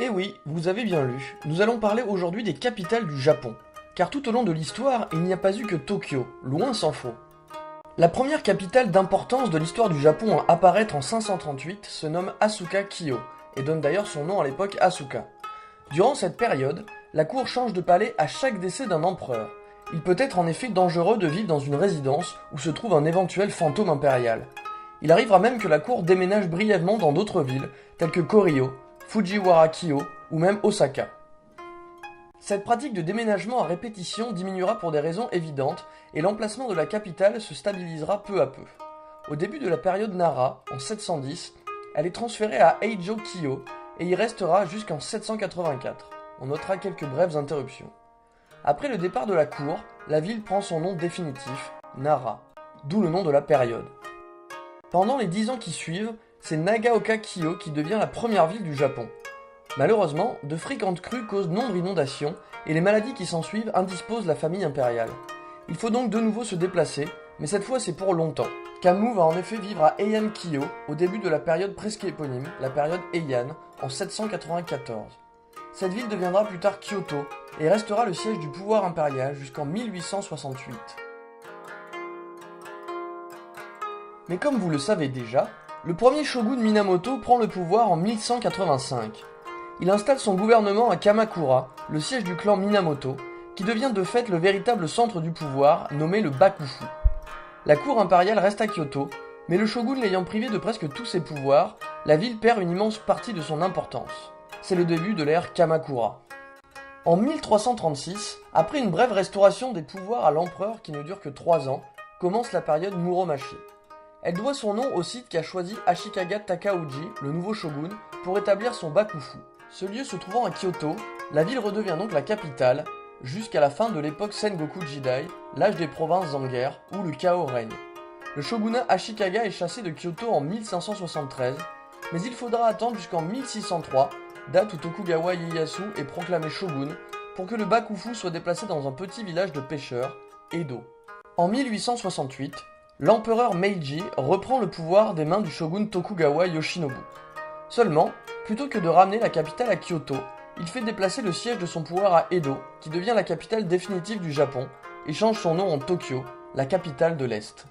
Eh oui, vous avez bien lu, nous allons parler aujourd'hui des capitales du Japon. Car tout au long de l'histoire, il n'y a pas eu que Tokyo, loin s'en faut. La première capitale d'importance de l'histoire du Japon à apparaître en 538 se nomme Asuka-Kyo, et donne d'ailleurs son nom à l'époque Asuka. Durant cette période, la cour change de palais à chaque décès d'un empereur. Il peut être en effet dangereux de vivre dans une résidence où se trouve un éventuel fantôme impérial. Il arrivera même que la cour déménage brièvement dans d'autres villes, telles que Koryo, Fujiwara-Kyo ou même Osaka. Cette pratique de déménagement à répétition diminuera pour des raisons évidentes et l'emplacement de la capitale se stabilisera peu à peu. Au début de la période Nara, en 710, elle est transférée à Eijo-Kyo et y restera jusqu'en 784. On notera quelques brèves interruptions. Après le départ de la cour, la ville prend son nom définitif, Nara, d'où le nom de la période. Pendant les 10 ans qui suivent, c'est Nagaoka-Kyo qui devient la première ville du Japon. Malheureusement, de fréquentes crues causent nombre d'inondations et les maladies qui s'ensuivent indisposent la famille impériale. Il faut donc de nouveau se déplacer, mais cette fois c'est pour longtemps. Kamu va en effet vivre à Heian-Kyo au début de la période presque éponyme, la période Heian, en 794. Cette ville deviendra plus tard Kyoto et restera le siège du pouvoir impérial jusqu'en 1868. Mais comme vous le savez déjà, le premier shogun Minamoto prend le pouvoir en 1185. Il installe son gouvernement à Kamakura, le siège du clan Minamoto, qui devient de fait le véritable centre du pouvoir, nommé le Bakufu. La cour impériale reste à Kyoto, mais le shogun l'ayant privé de presque tous ses pouvoirs, la ville perd une immense partie de son importance. C'est le début de l'ère Kamakura. En 1336, après une brève restauration des pouvoirs à l'empereur qui ne dure que 3 ans, commence la période Muromachi. Elle doit son nom au site qu'a choisi Ashikaga Takauji, le nouveau shogun, pour établir son Bakufu. Ce lieu se trouvant à Kyoto, la ville redevient donc la capitale, jusqu'à la fin de l'époque Sengoku Jidai, l'âge des provinces en guerre, où le chaos règne. Le shogunat Ashikaga est chassé de Kyoto en 1573, mais il faudra attendre jusqu'en 1603, date où Tokugawa Ieyasu est proclamé shogun, pour que le Bakufu soit déplacé dans un petit village de pêcheurs, Edo. En 1868, l'empereur Meiji reprend le pouvoir des mains du shogun Tokugawa Yoshinobu. Seulement, plutôt que de ramener la capitale à Kyoto, il fait déplacer le siège de son pouvoir à Edo, qui devient la capitale définitive du Japon, et change son nom en Tokyo, la capitale de l'Est.